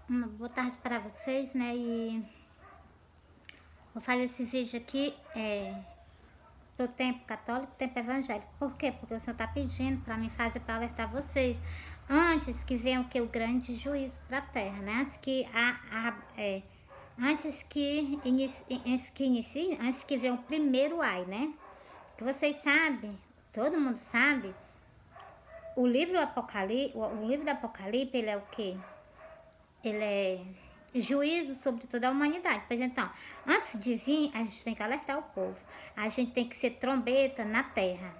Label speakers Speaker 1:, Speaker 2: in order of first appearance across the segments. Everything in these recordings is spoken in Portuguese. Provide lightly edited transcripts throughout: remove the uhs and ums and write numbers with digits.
Speaker 1: Uma boa tarde para vocês, né? E vou fazer esse vídeo aqui pro tempo católico, tempo evangélico. Por quê? Porque o Senhor está pedindo para mim fazer para alertar vocês antes que venha o grande juízo para a terra, né? Antes que venha o primeiro ai, né? Que vocês sabem, todo mundo sabe, o livro do Apocalipse, ele é o quê? Ele é juízo sobre toda a humanidade. Pois então, antes de vir, a gente tem que alertar o povo. A gente tem que ser trombeta na terra.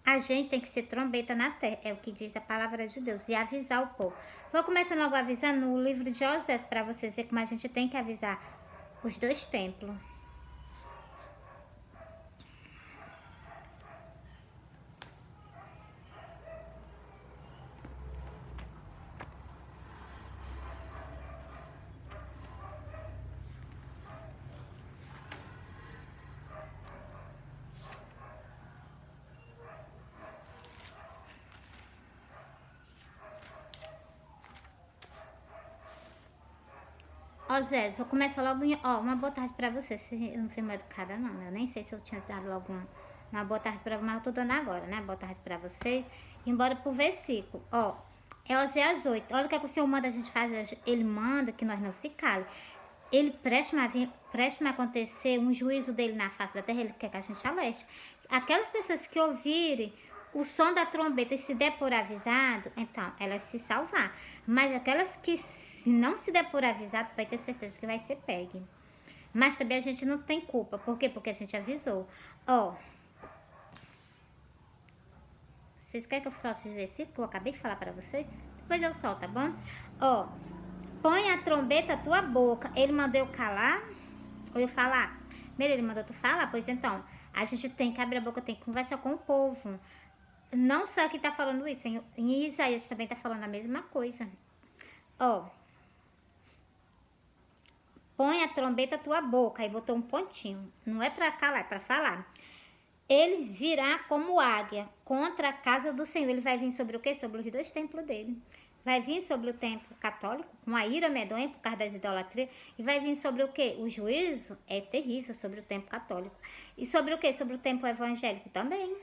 Speaker 1: A gente tem que ser trombeta na terra. É o que diz a palavra de Deus. E avisar o povo. Vou começar logo avisando no livro de Osés, para vocês verem como a gente tem que avisar os dois templos. Osés, vou começar logo em... uma boa tarde pra você. Eu não fui mal educada, não. Eu nem sei se eu tinha dado logo uma boa tarde pra você, mas eu tô dando agora, né? Boa tarde pra vocês. Embora pro versículo. É Oséias 8. Olha o que o Senhor manda a gente fazer. Ele manda que nós não se calem. Ele presta a acontecer um juízo dele na face da terra. Ele quer que a gente alerte. Aquelas pessoas que ouvirem o som da trombeta e se der por avisado, então elas se salvar. Mas aquelas que se não se der por avisado, vai ter certeza que vai ser pegue. Mas também a gente não tem culpa. Por quê? Porque a gente avisou. Vocês querem que eu solte esse versículo que eu acabei de falar para vocês? Depois eu solto, tá bom? Põe a trombeta à tua boca. Ele mandou eu calar ou eu falar? Ele mandou tu falar? Pois então, a gente tem que abrir a boca, tem que conversar com o povo. Não só que tá falando isso, em Isaías também tá falando a mesma coisa. Põe a trombeta à tua boca. Aí botou um pontinho. Não é pra calar, é pra falar. Ele virá como águia contra a casa do Senhor. Ele vai vir sobre o quê? Sobre os dois templos dele. Vai vir sobre o templo católico, com a ira medonha por causa das idolatrias. E vai vir sobre o quê? O juízo é terrível sobre o templo católico. E sobre o quê? Sobre o templo evangélico também.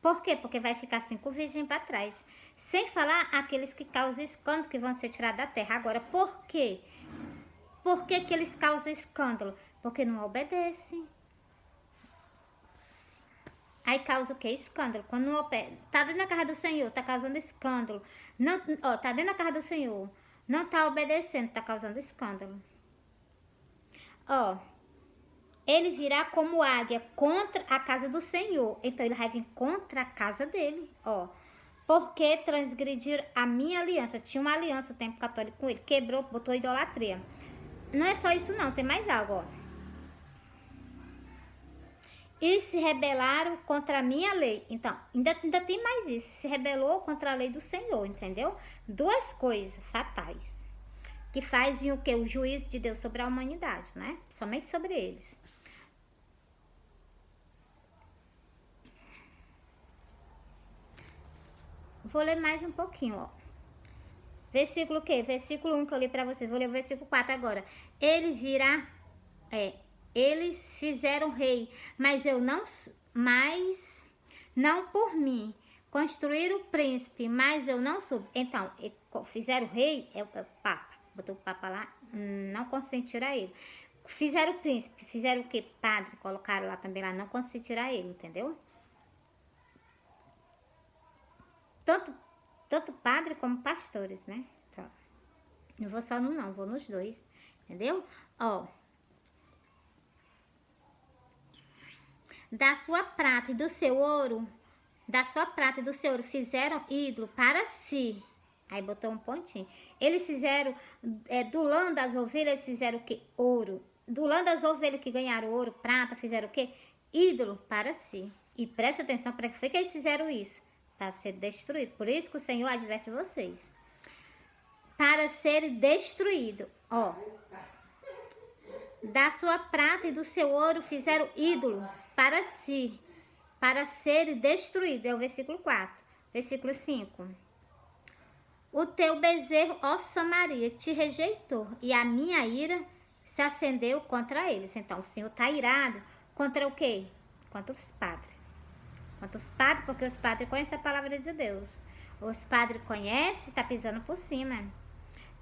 Speaker 1: Por quê? Porque vai ficar 5 virgens para trás. Sem falar aqueles que causam escândalo que vão ser tirados da terra. Agora, por quê? Por que eles causam escândalo? Porque não obedecem. Aí causa o quê? Escândalo. Quando não obedece, tá dentro da casa do Senhor, tá causando escândalo. Não, tá dentro da casa do Senhor, não tá obedecendo, tá causando escândalo. Ele virá como águia contra a casa do Senhor. Então ele vai vir contra a casa dele, porque transgrediram a minha aliança. Tinha uma aliança o tempo católico com ele, quebrou, botou idolatria. Não é só isso não, tem mais algo, E se rebelaram contra a minha lei. Então, ainda tem mais isso. Se rebelou contra a lei do Senhor, entendeu? 2 coisas fatais. Que fazem o quê? O juízo de Deus sobre a humanidade, né? Somente sobre eles. Vou ler mais um pouquinho, Versículo o quê? Versículo 1 que eu li pra vocês. Vou ler o versículo 4 agora. Ele virá... Eles fizeram rei, mas não por mim. Construíram príncipe, mas eu não sou. Então, fizeram rei, é o Papa. Botou o Papa lá, não consentiram a ele. Fizeram príncipe, fizeram o quê? Padre, colocaram lá também, lá, não consentiram a ele, entendeu? Tanto padre como pastores, né? Então, não vou só no não, vou nos 2, entendeu? Da sua prata e do seu ouro fizeram ídolo para si. Aí botou um pontinho. Eles fizeram, do lã das ovelhas, eles fizeram o quê? Ouro. Do lã das ovelhas que ganharam ouro, prata, fizeram o quê? Ídolo para si. E preste atenção, para que foi que eles fizeram isso? Para ser destruído. Por isso que o Senhor adverte vocês. Para ser destruído. Da sua prata e do seu ouro fizeram ídolo para si, para ser destruído. É o versículo 4. Versículo 5. O teu bezerro, ó Samaria, te rejeitou, e a minha ira se acendeu contra eles. Então, o Senhor está irado contra o quê? Contra os padres. Contra os padres, porque os padres conhecem a palavra de Deus. Os padres conhecem, está pisando por cima.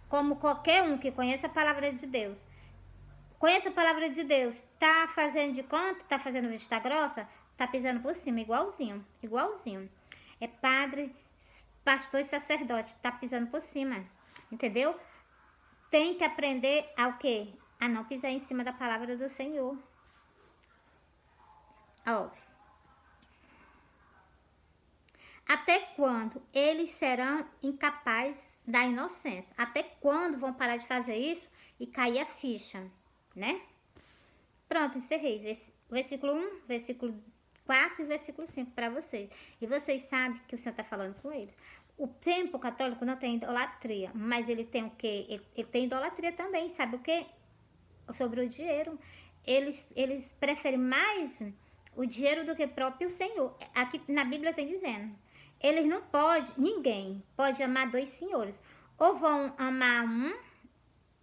Speaker 1: Como qualquer um que conhece a palavra de Deus. Conhece a palavra de Deus, tá fazendo de conta, tá fazendo vista grossa, tá pisando por cima, igualzinho, igualzinho. É padre, pastor e sacerdote, tá pisando por cima, entendeu? Tem que aprender ao quê? A não pisar em cima da palavra do Senhor. Ó. Até quando eles serão incapazes da inocência? Até quando vão parar de fazer isso e cair a ficha, né? Pronto, encerrei. Versículo 1, versículo 4 e versículo 5 para vocês. E vocês sabem que o Senhor está falando com eles. O templo católico não tem idolatria, mas ele tem o quê? Ele tem idolatria também, sabe o quê? Sobre o dinheiro. Eles preferem mais o dinheiro do que o próprio Senhor. Aqui na Bíblia tem dizendo. Eles não podem, ninguém pode amar dois senhores. Ou vão amar um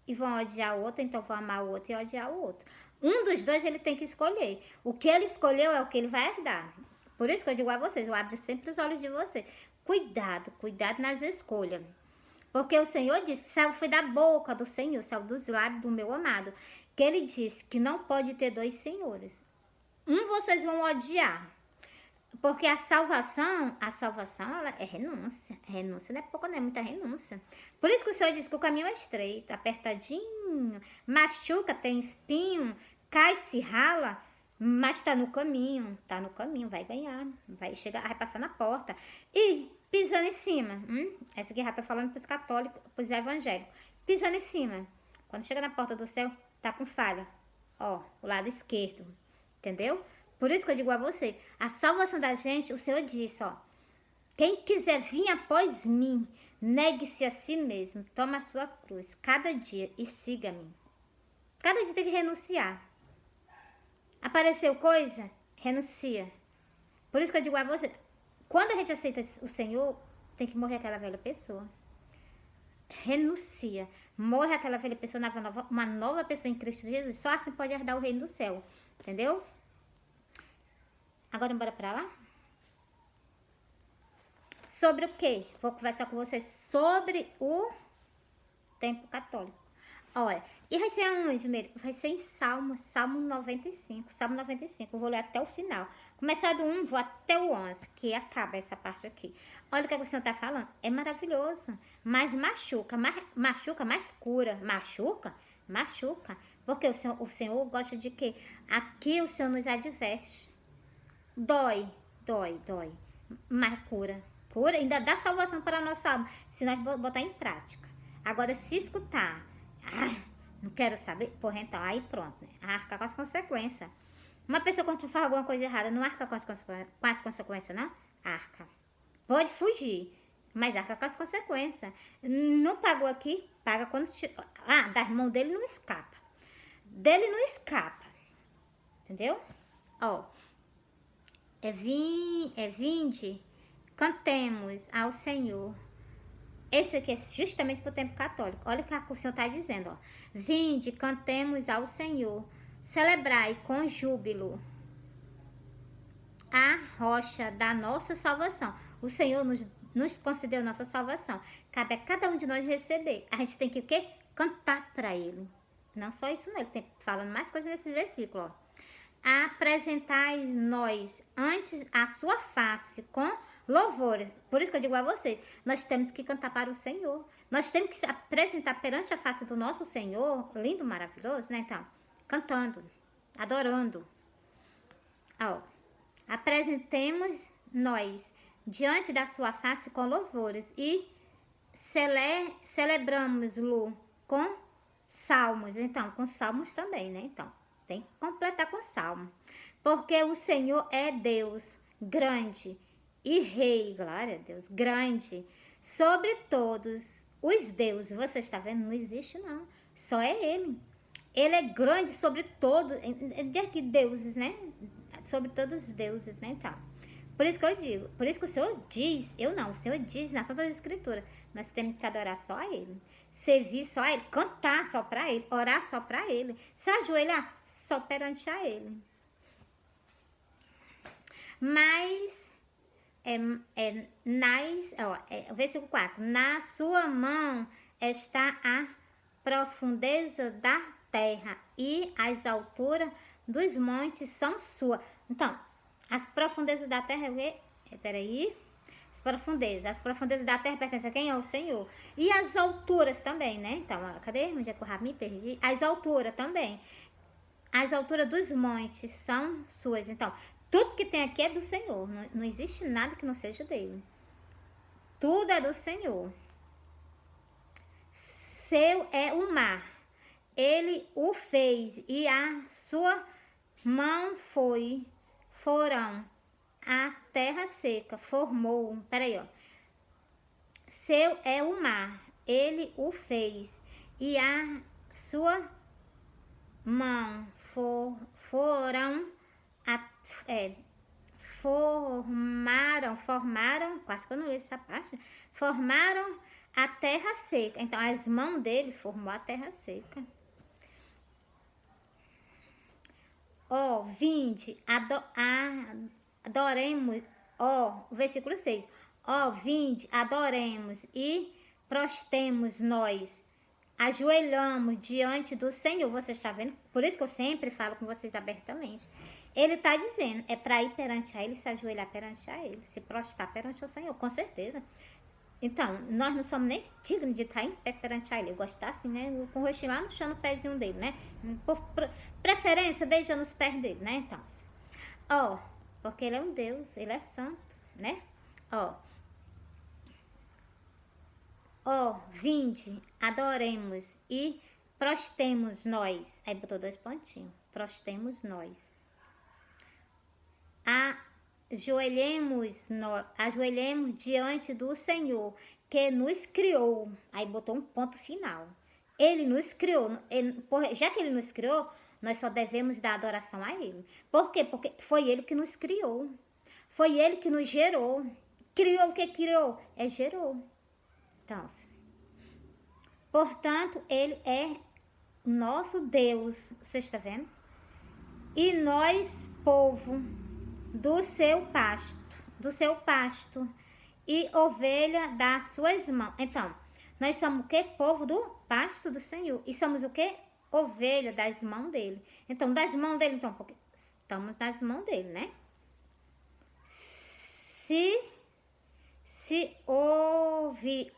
Speaker 1: e vão odiar o outro, então vão amar o outro e odiar o outro. Um dos dois ele tem que escolher. O que ele escolheu é o que ele vai herdar. Por isso que eu digo a vocês, eu abro sempre os olhos de vocês. Cuidado, cuidado nas escolhas. Porque o Senhor disse, saiu foi da boca do Senhor, saiu dos lábios do meu amado, que ele disse que não pode ter dois senhores. Um vocês vão odiar. Porque a salvação ela é renúncia. Renúncia não é pouco, não é muita renúncia. Por isso que o Senhor diz que o caminho é estreito, apertadinho, machuca, tem espinho, cai, se rala, mas tá no caminho, vai ganhar, vai chegar, vai passar na porta. E pisando em cima, essa aqui já tá falando pros católicos, pros evangélicos, pisando em cima. Quando chega na porta do céu, tá com falha. Ó, o lado esquerdo, entendeu? Por isso que eu digo a você, a salvação da gente, o Senhor disse, ó, quem quiser vir após mim, negue-se a si mesmo, toma a sua cruz, cada dia e siga-me. Cada dia tem que renunciar. Apareceu coisa? Renuncia. Por isso que eu digo a você, quando a gente aceita o Senhor, tem que morrer aquela velha pessoa. Renuncia. Morre aquela velha pessoa, uma nova pessoa em Cristo Jesus. Só assim pode herdar o reino do céu. Entendeu? Agora bora pra lá? Sobre o quê? Vou conversar com vocês sobre o templo católico. Olha, e vai ser aonde, Meire? Vai ser em Salmo 95. Salmo 95, eu vou ler até o final. Começar do 1, vou até o 11, que acaba essa parte aqui. Olha o que o Senhor tá falando. É maravilhoso, mas machuca, mais cura. Machuca. Porque o Senhor gosta de quê? Aqui o Senhor nos adverte. Dói, mas cura, ainda dá salvação para a nossa alma, se nós botar em prática. Agora, se escutar, não quero saber, porra, então, aí pronto, né? Arca com as consequências. Uma pessoa quando faz alguma coisa errada, não arca com as consequências, não? Arca. Pode fugir, mas arca com as consequências. Não pagou aqui, paga quando... das mãos dele não escapa. Entendeu? Ó. Vinde, cantemos ao Senhor. Esse aqui é justamente para o tempo católico. Olha o que o Senhor está dizendo, ó. Vinde, cantemos ao Senhor. Celebrai com júbilo a rocha da nossa salvação. O Senhor nos concedeu nossa salvação. Cabe a cada um de nós receber. A gente tem que o quê? Cantar para Ele. Não só isso, não. Ele tem falando mais coisas nesse versículo, ó. Apresentai nós antes a sua face com louvores. Por isso que eu digo a vocês, nós temos que cantar para o Senhor. Nós temos que se apresentar perante a face do nosso Senhor, lindo, maravilhoso, né? Então, cantando, adorando. Ó, apresentemos nós diante da sua face com louvores e celebramos-lo com salmos. Então, com salmos também, né? Então, tem que completar com salmo. Porque o Senhor é Deus grande e Rei, glória a Deus, grande sobre todos os deuses. Você está vendo? Não existe não, só é Ele. Ele é grande sobre todos, de aqui deuses, né? Sobre todos os deuses, né? Então, Por isso que eu digo, por isso que o Senhor diz, eu não, o Senhor diz na Santa Escritura, nós temos que adorar só a Ele, servir só a Ele, cantar só para Ele, orar só para Ele, se ajoelhar só perante a Ele. Mas, versículo 4, na sua mão está a profundeza da terra e as alturas dos montes são suas. Então, as profundezas da terra, as profundezas da terra pertencem a quem? Ao Senhor. E as alturas também, né? Então, cadê? Onde é que eu me perdi? As alturas também. As alturas dos montes são suas. Então, tudo que tem aqui é do Senhor. Não existe nada que não seja dele. Tudo é do Senhor. Seu é o mar. Ele o fez e a sua mão foram a terra seca, formou. Peraí, ó. Seu é o mar. Ele o fez e a sua mão formaram, quase que eu não li essa parte, formaram a terra seca. Então, as mãos dele formou a terra seca. Ó, vinde, adoremos, versículo 6. Ó, vinde, adoremos e prostemos nós. Ajoelhamos diante do Senhor. Você está vendo? Por isso que eu sempre falo com vocês abertamente. Ele está dizendo, é para ir perante a Ele, se ajoelhar perante a Ele, se prostrar perante o Senhor, com certeza. Então, nós não somos nem dignos de estar em pé perante a Ele. Eu gosto de estar assim, né? Com o rostinho lá no chão, no pezinho dele, né? Por preferência, beijando os pés dele, né? Então, porque Ele é um Deus, Ele é santo, né? Vinde, adoremos e prostemos nós. Aí botou 2 pontinhos. Prostemos nós. Ajoelhemos diante do Senhor, que nos criou. Aí botou um ponto final. Ele nos criou. Já que Ele nos criou, nós só devemos dar adoração a Ele. Por quê? Porque foi Ele que nos criou. Foi Ele que nos gerou. Criou o que criou? Gerou. Então, portanto, Ele é nosso Deus. Você está vendo? E nós, povo do seu pasto e ovelha das suas mãos. Então, nós somos o que? Povo do pasto do Senhor. E somos o que? Ovelha das mãos dele. Então, das mãos dele, então, porque estamos nas mãos dele, né? Se houver.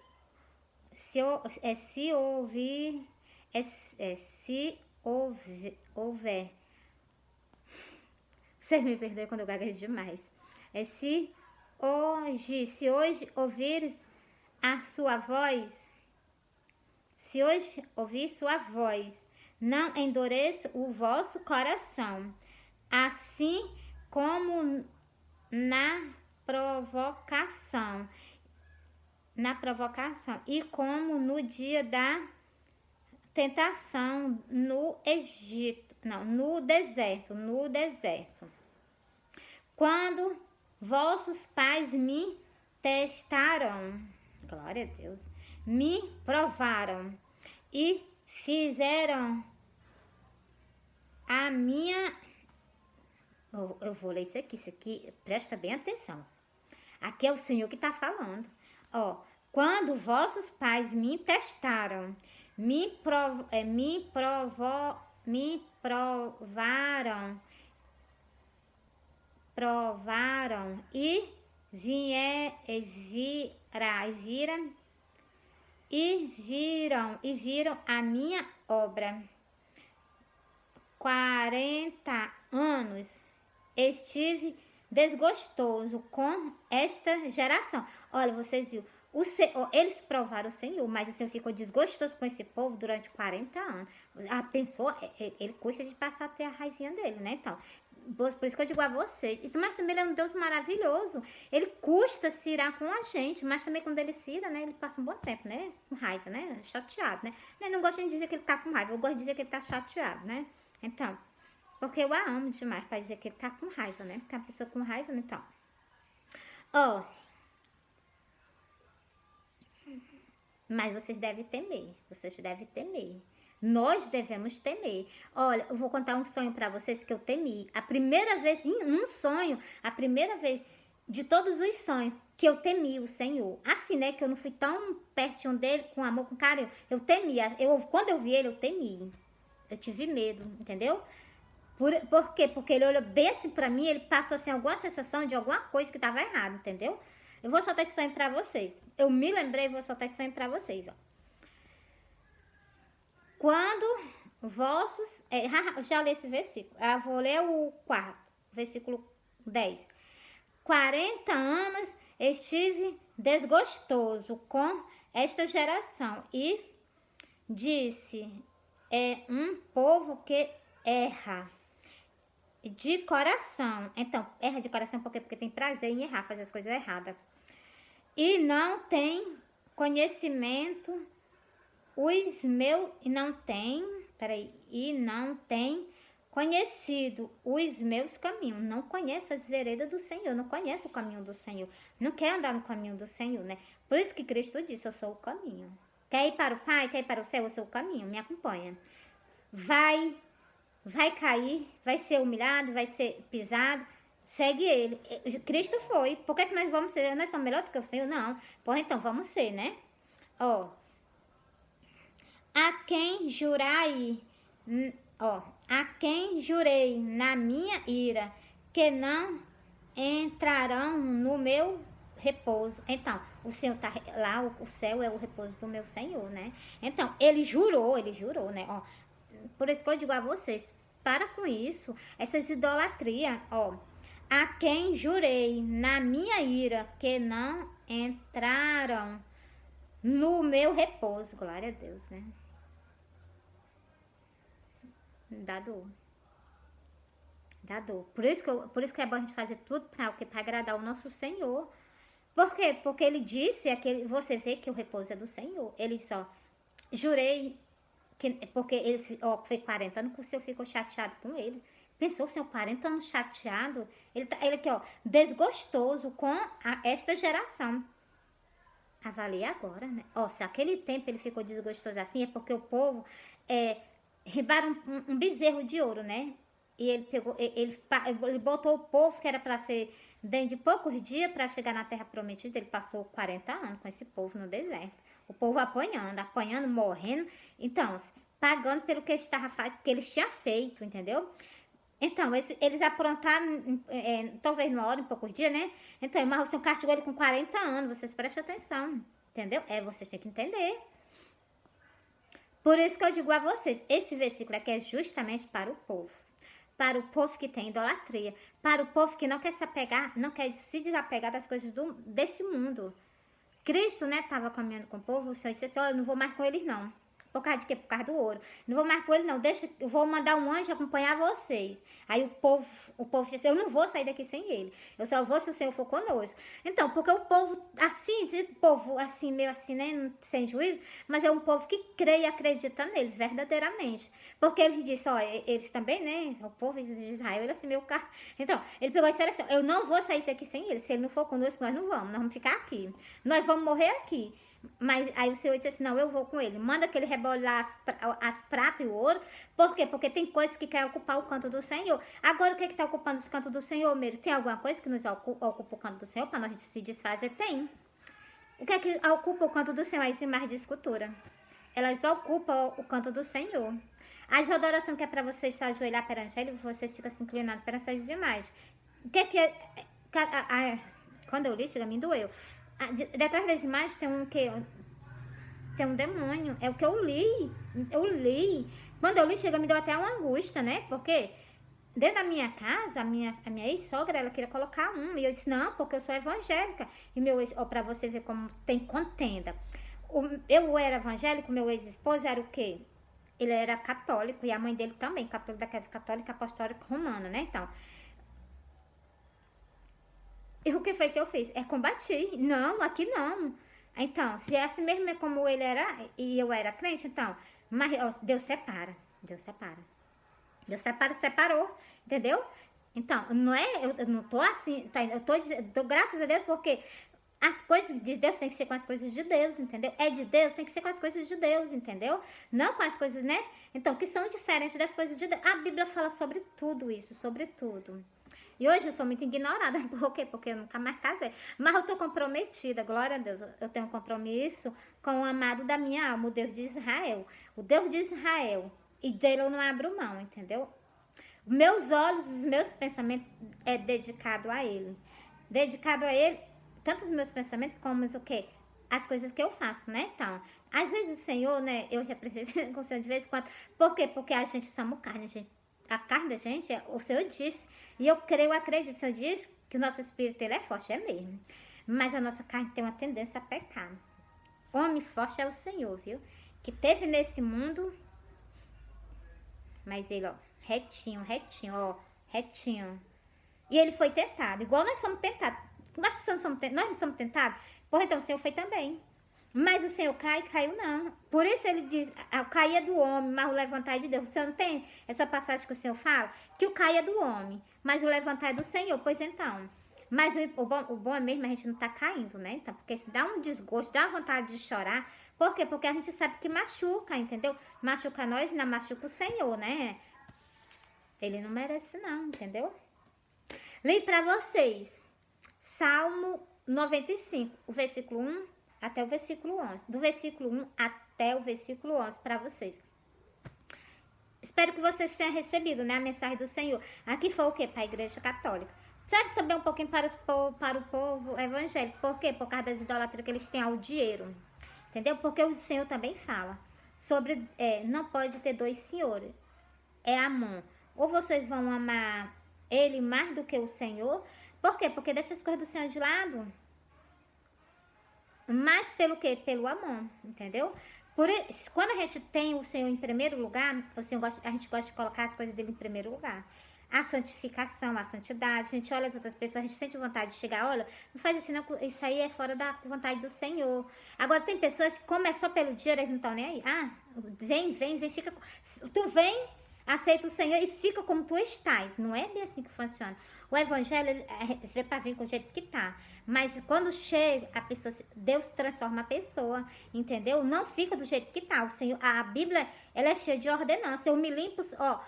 Speaker 1: Vocês me perdoem quando eu gaguejo demais. Se hoje ouvires a sua voz, se hoje ouvir sua voz, não endureça o vosso coração, assim como na provocação, e como no dia da tentação no deserto, quando vossos pais me testaram, glória a Deus, me provaram e fizeram a minha... Eu vou ler isso aqui, presta bem atenção. Aqui é o Senhor que está falando. Quando vossos pais me testaram, me provaram e viram a minha obra. 40 anos estive desgostoso com esta geração. Olha, vocês viram, eles provaram o Senhor, mas o Senhor ficou desgostoso com esse povo durante 40 anos. A pessoa, ele custa de passar a ter a raivinha dele, né? Então, por isso que eu digo a vocês. Mas também ele é um Deus maravilhoso. Ele custa se irar com a gente, mas também quando ele se ira, né? Ele passa um bom tempo, né? Com raiva, né? Chateado, né? Eu não gosto de dizer que ele tá com raiva, eu gosto de dizer que ele tá chateado, né? Então, porque eu a amo demais pra dizer que ele tá com raiva, né? Porque a pessoa com raiva, então... Ó, mas vocês devem temer. Vocês devem temer. Nós devemos temer. Olha, eu vou contar um sonho pra vocês que eu temi. A primeira vez, um sonho, a primeira vez de todos os sonhos que eu temi o Senhor. Assim, né, que eu não fui tão pertinho dele, com amor, com carinho. Eu temia. Quando eu vi ele, eu temi. Eu tive medo, entendeu? Por quê? Porque ele olhou bem assim pra mim, ele passou assim alguma sensação de alguma coisa que tava errada, entendeu? Eu vou soltar esse sonho pra vocês. Eu me lembrei e vou soltar esse sonho pra vocês, ó. Quando vossos... já li esse versículo. Eu vou ler o 4, versículo 10. 40 anos estive desgostoso com esta geração e disse, é um povo que erra de coração. Então, erra de coração por quê? Porque tem prazer em errar, fazer as coisas erradas. E não tem conhecimento, e não tem conhecido os meus caminhos. Não conhece as veredas do Senhor, não conhece o caminho do Senhor. Não quer andar no caminho do Senhor, né? Por isso que Cristo disse, eu sou o caminho. Quer ir para o Pai, quer ir para o céu, eu sou o caminho, me acompanha. Vai cair, vai ser humilhado, vai ser pisado, segue ele. Cristo foi. Por que nós vamos ser? Nós somos melhores do que o Senhor? Não. Porra, então vamos ser, né? Ó. A quem jurei na minha ira que não entrarão no meu repouso. Então, o Senhor tá lá, o céu é o repouso do meu Senhor, né? Então, ele jurou, né? Ó, por isso que eu digo a vocês, para com isso, essas idolatrias, ó. A quem jurei na minha ira que não entraram no meu repouso. Glória a Deus, né? Dá dor. Dá dor. Por isso que é bom a gente fazer tudo para agradar o nosso Senhor. Por quê? Porque ele disse, você vê que o repouso é do Senhor. Ele só, jurei, porque ele foi 40 anos que o Senhor ficou chateado com ele. Pensou, o Senhor, 40 anos chateado? Ele aqui, ó, desgostoso com esta geração. Avalie agora, né? Ó, se aquele tempo ele ficou desgostoso assim, é porque o povo roubaram um bezerro de ouro, né? E ele pegou, ele botou o povo que era para ser dentro de poucos dias para chegar na terra prometida. Ele passou 40 anos com esse povo no deserto. O povo apanhando, morrendo. Então, pagando pelo que eles tinham feito, entendeu? Então, eles aprontaram, talvez numa hora, em poucos dias, né? Então, mas o Senhor castigou ele com 40 anos. Vocês prestem atenção, entendeu? Vocês têm que entender. Por isso que eu digo a vocês, esse versículo aqui é justamente para o povo. Para o povo que tem idolatria. Para o povo que não quer se desapegar das coisas desse mundo. Cristo, né, estava caminhando com o povo, o Senhor disse assim, olha, eu não vou mais com eles não. Por causa de quê? Por causa do ouro. Não vou mais com ele não, eu vou mandar um anjo acompanhar vocês. Aí o povo disse, eu não vou sair daqui sem ele. Eu só vou se o Senhor for conosco. Então, porque o povo assim, meio assim, né, sem juízo, mas é um povo que crê e acredita nele, verdadeiramente. Porque ele disse, ó, eles também, né, o povo de Israel, ele assim, meu carro. Então, ele pegou e disse assim, eu não vou sair daqui sem ele. Se ele não for conosco, nós não vamos, nós vamos ficar aqui. Nós vamos morrer aqui. Mas aí o Senhor disse assim, não, eu vou com ele. Manda que ele rebole lá as pratas e o ouro. Por quê? Porque tem coisas que querem ocupar o canto do Senhor. Agora, o que está ocupando os cantos do Senhor mesmo? Tem alguma coisa que nos ocupa o canto do Senhor para nós se desfazer? Tem. O que é que ocupa o canto do Senhor? As imagens de escultura. Elas ocupam o canto do Senhor. As adorações que é para vocês se ajoelhar perante ele, vocês ficam se inclinando perante essas imagens. O que é que quando eu li, chega, me doeu. Detrás das imagens tem tem um demônio. É o que eu li. Quando eu li, chega, me deu até uma angústia, né? Porque dentro da minha casa, a minha ex-sogra, ela queria colocar um. E eu disse, não, porque eu sou evangélica. E meu ex, pra você ver como tem contenda. Eu era evangélico, meu ex-esposo era o quê? Ele era católico. E a mãe dele também, católica apostólica romana, né? Então... E o que foi que eu fiz? Combati. Não, aqui não. Então, se é assim mesmo é como ele era e eu era crente, então, mas ó, Deus separa. Deus separou, entendeu? Então, não é, eu não tô assim, tá, eu tô dizendo, dou graças a Deus porque as coisas de Deus tem que ser com as coisas de Deus, entendeu? É de Deus, tem que ser com as coisas de Deus, entendeu? Não com as coisas, né? Então, que são diferentes das coisas de Deus. A Bíblia fala sobre tudo isso, sobre tudo. E hoje eu sou muito ignorada, por quê? Porque eu nunca mais casei. Mas eu tô comprometida, glória a Deus. Eu tenho um compromisso com o amado da minha alma, o Deus de Israel. O Deus de Israel. E dele eu não abro mão, entendeu? Meus olhos, os meus pensamentos é dedicado a ele. Dedicado a ele, tanto os meus pensamentos como o quê? As coisas que eu faço, né? Então, às vezes o Senhor, né? Eu já preciso com o Senhor de vez em quando. Por quê? Porque a gente somos carne, a carne da gente, o Senhor disse, e eu creio, acredito, o Senhor disse que o nosso espírito ele é forte, é mesmo. Mas a nossa carne tem uma tendência a pecar. Homem forte é o Senhor, viu? Que teve nesse mundo, mas ele, ó, retinho, retinho, ó, retinho. E ele foi tentado, igual nós somos tentados. Nós não somos tentados? Por então o Senhor foi também. Mas o Senhor caiu não. Por isso ele diz, o cair é do homem, mas o levantar é de Deus. O Senhor não tem essa passagem que o Senhor fala? Que o cair é do homem, mas o levantar é do Senhor. Pois então, mas o bom é mesmo a gente não tá caindo, né? Então, porque se dá um desgosto, dá vontade de chorar. Por quê? Porque a gente sabe que machuca, entendeu? Machuca nós e não machuca o Senhor, né? Ele não merece não, entendeu? Leio para vocês. Salmo 95, o versículo 1 até o versículo 11. Do versículo 1 até o versículo 11 para vocês. Espero que vocês tenham recebido, né, a mensagem do Senhor. Aqui foi o quê? Para a Igreja Católica. Serve também um pouquinho para o povo evangélico. Por quê? Por causa das idolatrias que eles têm ao dinheiro. Entendeu? Porque o Senhor também fala sobre, não pode ter dois senhores. É amor. Ou vocês vão amar ele mais do que o Senhor. Por quê? Porque deixa as coisas do Senhor de lado. Mas pelo quê? Pelo amor, entendeu? Por isso, quando a gente tem o Senhor em primeiro lugar, a gente gosta de colocar as coisas dele em primeiro lugar. A santificação, a santidade, a gente olha as outras pessoas, a gente sente vontade de chegar, olha, não faz assim não, isso aí é fora da vontade do Senhor. Agora tem pessoas que, como é só pelo dinheiro, eles não estão nem aí. Ah, vem, fica. Tu vem, aceita o Senhor e fica como tu estás. Não é bem assim que funciona. O evangelho é para vir com o jeito que tá. Mas quando chega, a pessoa, Deus transforma a pessoa, entendeu? Não fica do jeito que tá. O Senhor, a Bíblia, ela é cheia de ordenança. Eu me limpo, ó.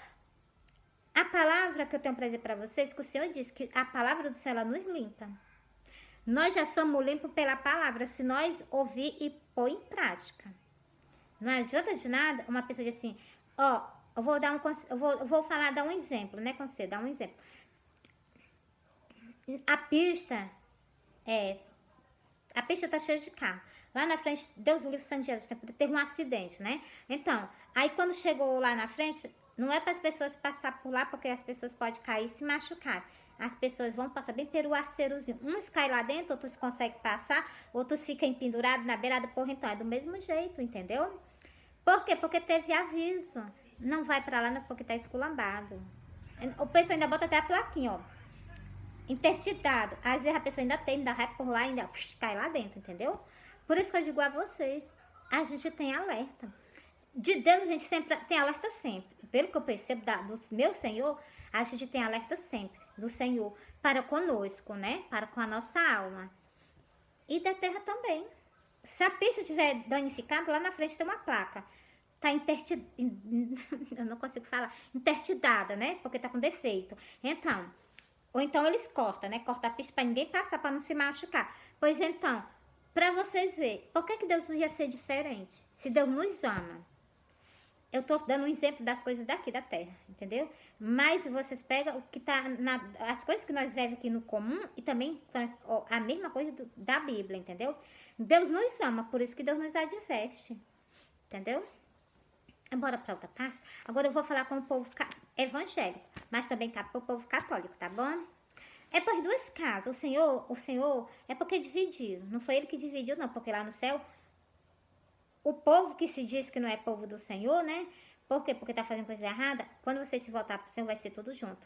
Speaker 1: A palavra que eu tenho para dizer para vocês, que o Senhor disse que a palavra do Senhor, ela nos limpa. Nós já somos limpos pela palavra, se nós ouvir e pôr em prática. Não adianta de nada uma pessoa dizer assim, ó, eu vou falar, dar um exemplo, né, com você, dar um exemplo. A pista tá cheia de carro. Lá na frente, Deus o livre, sangue de Jesus, teve um acidente, né? Então, aí quando chegou lá na frente, não é para as pessoas passar por lá, porque as pessoas podem cair e se machucar. As pessoas vão passar bem pelo aceirozinho. Uns caem lá dentro, outros conseguem passar, outros ficam pendurados na beira do porra. Então, é do mesmo jeito, entendeu? Por quê? Porque teve aviso. Não vai pra lá porque tá esculambado. O pessoal ainda bota até a plaquinha, ó. Intestidado. Às vezes a pessoa ainda vai por lá e ainda cai lá dentro, entendeu? Por isso que eu digo a vocês, a gente tem alerta. De Deus a gente sempre tem alerta sempre. Pelo que eu percebo do meu Senhor, a gente tem alerta sempre do Senhor para conosco, né? Para com a nossa alma. E da terra também. Se a pista estiver danificada, lá na frente tem uma placa. Tá eu não consigo falar. Interditida, né? Porque tá com defeito. Então, ou então eles cortam, né? Corta a pista para ninguém passar, para não se machucar. Pois então, para vocês verem, por que Deus ia ser diferente? Se Deus nos ama. Eu tô dando um exemplo das coisas daqui da terra, entendeu? Mas vocês pegam o que tá as coisas que nós vemos aqui no comum e também a mesma coisa da Bíblia, entendeu? Deus nos ama, por isso que Deus nos adverte, entendeu? Bora para outra parte. Agora eu vou falar com o povo evangélico, mas também com o povo católico, tá bom? É por duas casas. O Senhor é porque dividiu. Não foi ele que dividiu, não, porque lá no céu o povo que se diz que não é povo do Senhor, né? Por quê? Porque tá fazendo coisa errada. Quando vocês se voltar pro Senhor, vai ser tudo junto.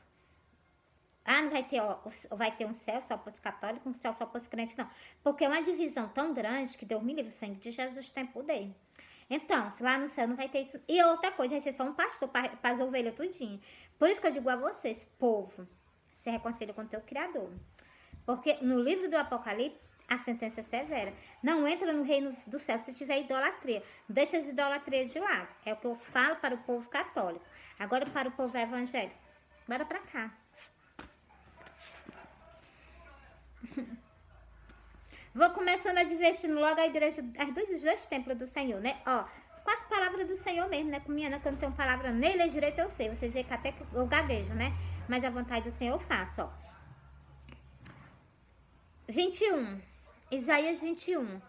Speaker 1: Ah, não vai ter, ó, vai ter um céu só para os católicos, um céu só para os crentes, não. Porque é uma divisão tão grande que Deus me livre, o sangue de Jesus tem poder. Então, se lá no céu não vai ter isso. E outra coisa, vai ser só um pastor para as ovelhas tudinho. Por isso que eu digo a vocês, povo, se reconcilia com o teu Criador. Porque no livro do Apocalipse, a sentença é severa. Não entra no reino do céu se tiver idolatria. Deixa as idolatrias de lado. É o que eu falo para o povo católico. Agora para o povo evangélico. Bora pra cá. Vou começando advertindo logo a igreja, dos dois templos do Senhor, né? Ó, com as palavras do Senhor mesmo, né? Com minha, que eu não tenho palavra nem ler direito, eu sei. Vocês veem que até que eu gaguejo, né? Mas a vontade do Senhor eu faço, ó. 21. Isaías 21.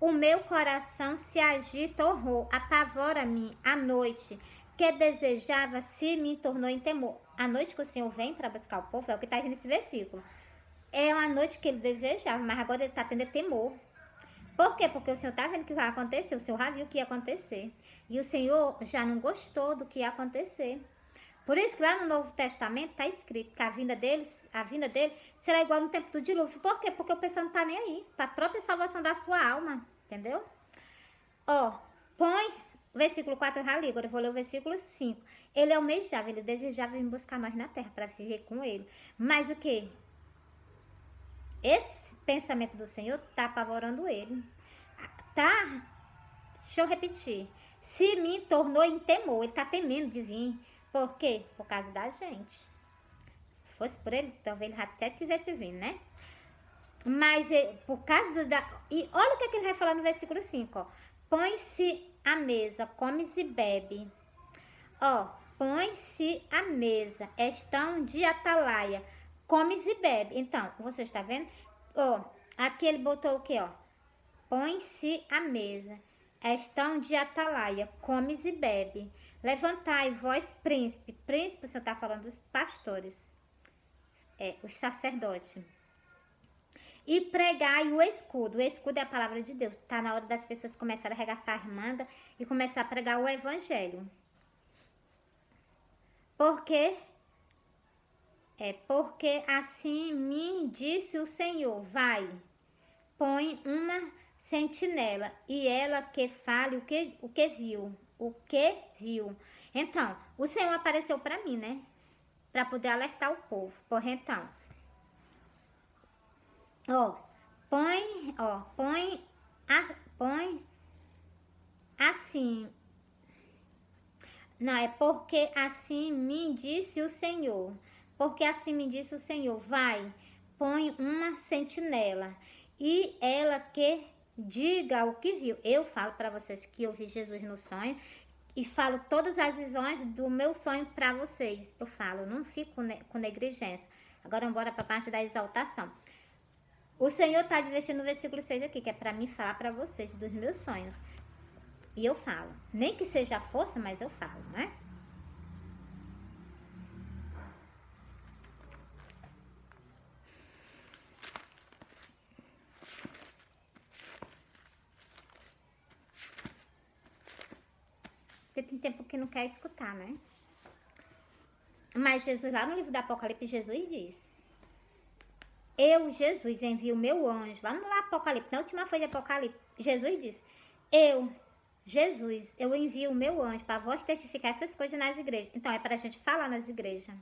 Speaker 1: O meu coração se agita, horror, apavora-me a noite, que desejava se me tornou em temor. A noite que o Senhor vem para buscar o povo, é o que está aqui nesse versículo. É uma noite que ele desejava, mas agora ele está tendo temor. Por quê? Porque o Senhor está vendo o que vai acontecer, o Senhor já viu o que ia acontecer. E o Senhor já não gostou do que ia acontecer. Por isso que lá no Novo Testamento está escrito que a vinda dele será igual no tempo do dilúvio. Por quê? Porque o pessoal não está nem aí. Para a própria salvação da sua alma. Entendeu? Ó, põe versículo 4 eu já li, agora eu vou ler o versículo 5. Ele almejava, ele desejava vir buscar nós na terra para viver com ele. Mas o quê? Esse pensamento do Senhor está apavorando ele. Tá? Deixa eu repetir. Se me tornou em temor, ele está temendo de vir. Por quê? Por causa da gente. Se fosse por ele, talvez ele até tivesse vindo, né? Mas por causa da... E olha o que ele vai falar no versículo 5, ó. Põe-se à mesa, comes e bebe. Ó, põe-se à mesa, estão de atalaia, comes e bebe. Então, você está vendo? Ó, aqui ele botou o quê, ó? Põe-se à mesa, estão de atalaia, comes e bebe. Levantai, vós, príncipe. Príncipe, você está falando dos pastores. Os sacerdotes. E pregai o escudo. O escudo é a palavra de Deus. Está na hora das pessoas começarem a arregaçar as mangas e começar a pregar o evangelho. Porque assim me disse o Senhor, vai, põe uma sentinela e ela que fale o que viu. Então, o Senhor apareceu para mim, né? Para poder alertar o povo. Por então, põe assim. Não, é porque assim me disse o Senhor. Porque assim me disse o Senhor, vai, põe uma sentinela e ela que diga o que viu. Eu falo para vocês que eu vi Jesus no sonho e falo todas as visões do meu sonho para vocês. Eu falo, não fico com negligência. Agora vamos embora para a parte da exaltação. O Senhor está advertindo no versículo 6 aqui, que é para mim falar para vocês dos meus sonhos. E eu falo, nem que seja força, mas eu falo, né? Porque tem tempo que não quer escutar, né? Mas Jesus, lá no livro do Apocalipse, Jesus diz: eu, Jesus, envio o meu anjo. Lá no Apocalipse, na última folha de Apocalipse, Jesus diz: eu, Jesus, eu envio o meu anjo para vós testificar essas coisas nas igrejas. Então, é para a gente falar nas igrejas.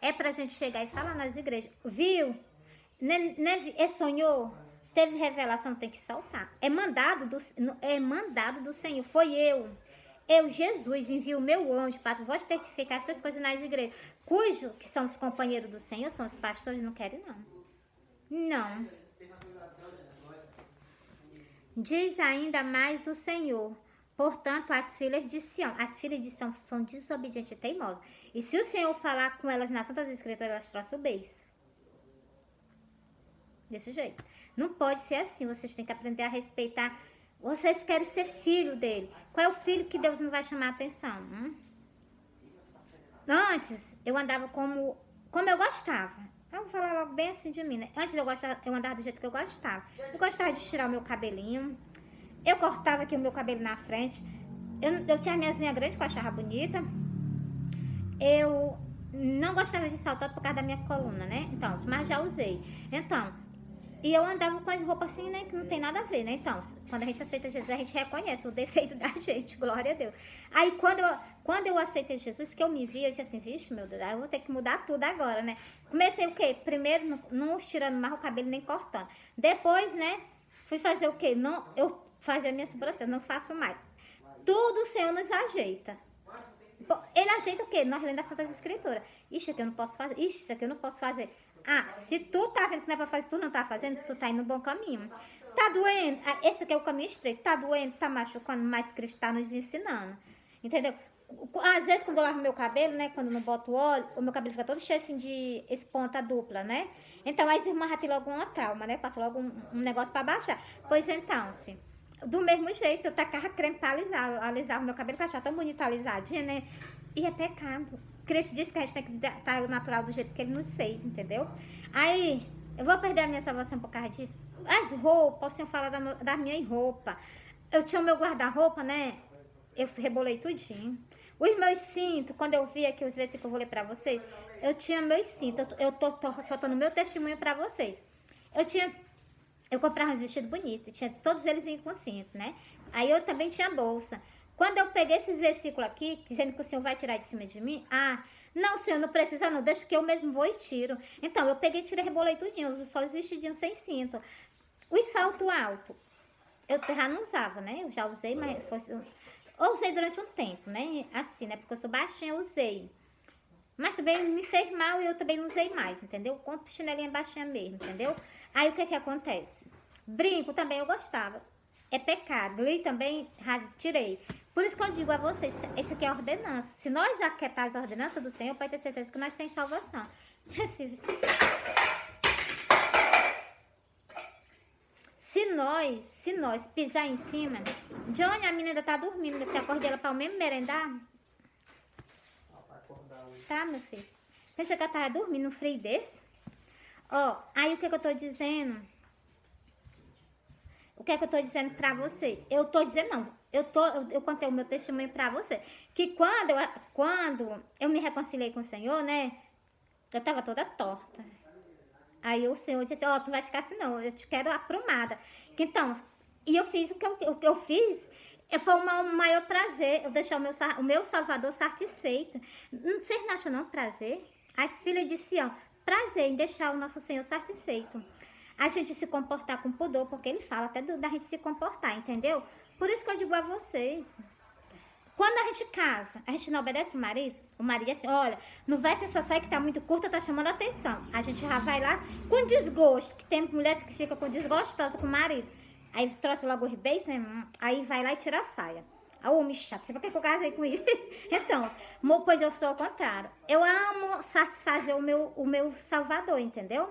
Speaker 1: É para a gente chegar e falar nas igrejas. Viu? Sonhou? Teve revelação, tem que soltar. É mandado do Senhor. Foi eu, Jesus, envio o meu anjo para vós testificar essas coisas nas igrejas. Cujo, que são os companheiros do Senhor, são os pastores, não querem não. Não. Diz ainda mais o Senhor. Portanto, as filhas de Sião. As filhas de Sião são desobedientes e teimosas. E se o Senhor falar com elas nas Santas Escrituras, elas troçam o beijo. Desse jeito. Não pode ser assim. Vocês têm que aprender a respeitar. Vocês querem ser filho dele. Qual é o filho que Deus não vai chamar a atenção? Antes, eu andava como eu gostava. Eu vou falar logo bem assim de mim, né? Antes eu andava do jeito que eu gostava. Eu gostava de tirar o meu cabelinho. Eu cortava aqui o meu cabelo na frente. Eu tinha minhas unhas grandes que eu achava bonita. Eu não gostava de saltar por causa da minha coluna, né? Então, mas já usei. Então, E eu andava com as roupas assim, né, que não tem nada a ver, né? Então, quando a gente aceita Jesus, a gente reconhece o defeito da gente, glória a Deus. Aí, quando eu aceitei Jesus, que eu me vi, eu disse assim, vixe, meu Deus, eu vou ter que mudar tudo agora, né? Comecei o quê? Primeiro, não estirando mais o cabelo, nem cortando. Depois, né, fui fazer o quê? Não, eu fazia a minha sobrancelha, não faço mais. Tudo o Senhor nos ajeita. Ele ajeita o quê? Nós lemos das Santas Escrituras. Isso aqui eu não posso fazer. Isso aqui eu não posso fazer. Ah, se tu tá vendo que não é pra fazer, tu não tá fazendo, tu tá indo no bom caminho. Tá doendo? Ah, esse aqui é o caminho estreito. Tá doendo, tá machucando, mas Cristo tá nos ensinando. Entendeu? Às vezes quando eu lavo meu cabelo, né? Quando eu não boto óleo, o meu cabelo fica todo cheio assim de ponta dupla, né? Então as irmãs já tem logo uma trauma, né? Passa logo um negócio pra baixar. Pois então, sim. Do mesmo jeito, eu tacava creme pra alisar o meu cabelo, pra achar tão bonito alisadinho, né? E é pecado. Cristo disse que a gente tem que estar natural do jeito que ele nos fez, entendeu? Aí, eu vou perder a minha salvação por causa disso. As roupas, o senhor fala da minha roupa. Eu tinha o meu guarda-roupa, né? Eu rebolei tudinho. Os meus cintos, quando eu vi aqui os versículos que eu vou ler pra vocês, eu tinha meus cintos. Eu tô soltando meu testemunho pra vocês. Eu comprava uns vestidos bonitos, todos eles vinham com cinto, né? Aí eu também tinha bolsa. Quando eu peguei esses versículos aqui, dizendo que o Senhor vai tirar de cima de mim, não, Senhor, não precisa não, deixa que eu mesmo vou e tiro. Então, eu peguei, tirei, rebolei tudinho, uso só os vestidinhos sem cinto. Os salto alto, eu já não usava, né? Eu já usei, mas eu usei durante um tempo, né? Assim, né? Porque eu sou baixinha, eu usei. Mas também me fez mal e eu também não usei mais, entendeu? Com chinelinha baixinha mesmo, entendeu? Aí o que que acontece? Brinco também eu gostava. É pecado. Li também, tirei. Por isso que eu digo a vocês, esse aqui é a ordenança. Se nós acatar as ordenanças do Senhor, pode ter certeza que nós temos salvação. Se nós pisar em cima, Johnny, a menina ainda tá dormindo, eu acordei ela para o mesmo merendar. Tá, meu filho? Pensei que ela tava dormindo num frio desse. Ó, aí o que eu tô dizendo? O que é que eu tô dizendo pra você? Eu tô dizendo não. Eu contei o meu testemunho pra você. Que quando eu me reconciliei com o Senhor, né? Eu tava toda torta. Aí o Senhor disse assim, tu vai ficar assim não, eu te quero aprumada. Então, e eu fiz o que eu fiz. Foi o maior prazer eu deixar o meu Salvador satisfeito. Vocês não acham não prazer? As filhas de Sião, prazer em deixar o nosso Senhor satisfeito. A gente se comportar com pudor, porque ele fala até da gente se comportar, entendeu? Por isso que eu digo a vocês. Quando a gente casa, a gente não obedece o marido diz assim, olha, não veste essa saia que tá muito curta, tá chamando a atenção. A gente já vai lá com desgosto, que tem mulheres que ficam com desgostosa com o marido. Aí trouxe logo os beijos, né? Aí vai lá e tira a saia. Homem chato, você vai que eu casei com ele? Então, pois eu sou ao contrário. Eu amo satisfazer o meu Salvador, entendeu?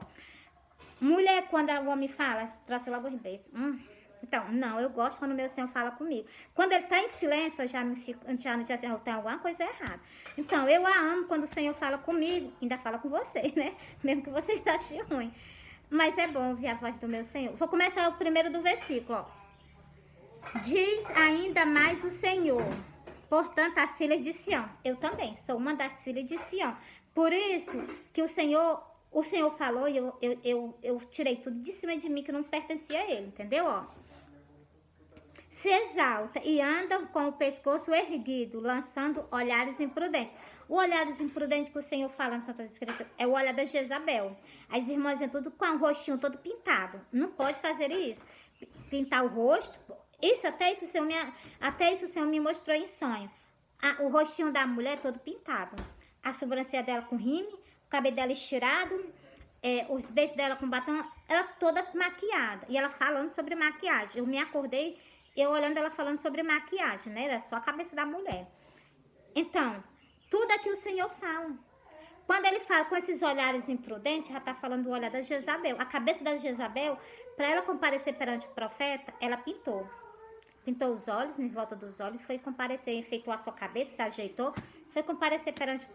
Speaker 1: Mulher, quando o homem fala, trouxe logo os beijos. Então, não, eu gosto quando o meu Senhor fala comigo. Quando ele tá em silêncio, eu já não digo assim, tem alguma coisa errada. Então, eu a amo quando o Senhor fala comigo, ainda fala com vocês, né? Mesmo que vocês achem ruim. Mas é bom ouvir a voz do meu Senhor. Vou começar o primeiro do versículo, ó. Diz ainda mais o Senhor, portanto, as filhas de Sião. Eu também sou uma das filhas de Sião. Por isso que o Senhor falou e eu tirei tudo de cima de mim que não pertencia a ele, entendeu? Ó. Se exalta e anda com o pescoço erguido, lançando olhares imprudentes. O olhares imprudente que o Senhor fala na Santa Escritura é o olhar da Jezabel. As irmãs tudo com o rostinho todo pintado. Não pode fazer isso. Pintar o rosto. Até isso o Senhor me mostrou em sonho. O rostinho da mulher todo pintado. A sobrancelha dela com rime, o cabelo dela estirado, os beijos dela com batom, ela toda maquiada. E ela falando sobre maquiagem. Eu me acordei, eu olhando ela falando sobre maquiagem, né? Era só a cabeça da mulher. Então, tudo aqui o Senhor fala. Quando ele fala com esses olhares imprudentes, já está falando do olhar da Jezabel. A cabeça da Jezabel, para ela comparecer perante o profeta, ela pintou. Pintou os olhos, em volta dos olhos, foi comparecer, efetuou a sua cabeça, se ajeitou, foi comparecer perante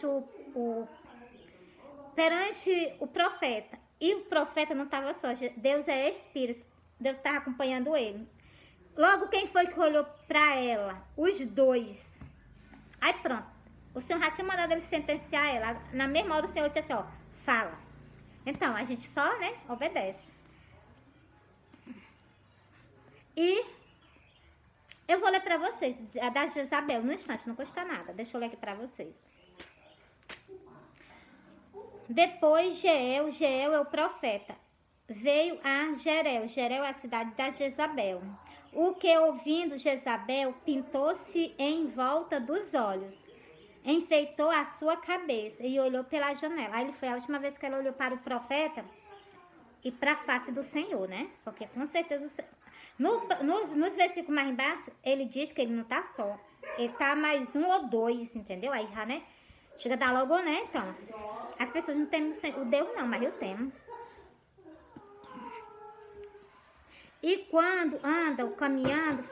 Speaker 1: o profeta. E o profeta não estava só, Deus é espírito, Deus estava acompanhando ele. Logo, quem foi que olhou para ela? Os dois. Aí pronto, o Senhor já tinha mandado ele sentenciar ela. Na mesma hora o Senhor disse assim, ó, fala. Então, a gente só, né, obedece. E eu vou ler pra vocês, a da Jezabel, no instante, não custa nada. Deixa eu ler aqui pra vocês. Depois Jeel é o profeta, veio a Jerel é a cidade da Jezabel. O que, ouvindo Jezabel, pintou-se em volta dos olhos, enfeitou a sua cabeça e olhou pela janela. Aí foi a última vez que ela olhou para o profeta e para a face do Senhor, né? Porque com certeza nos versículos mais embaixo, ele diz que ele não tá só. Ele tá mais um ou dois, entendeu? Aí já, né? Chega a dar logo, né? Então, as pessoas não temem o Deus não, mas eu temo. E quando andam caminhando,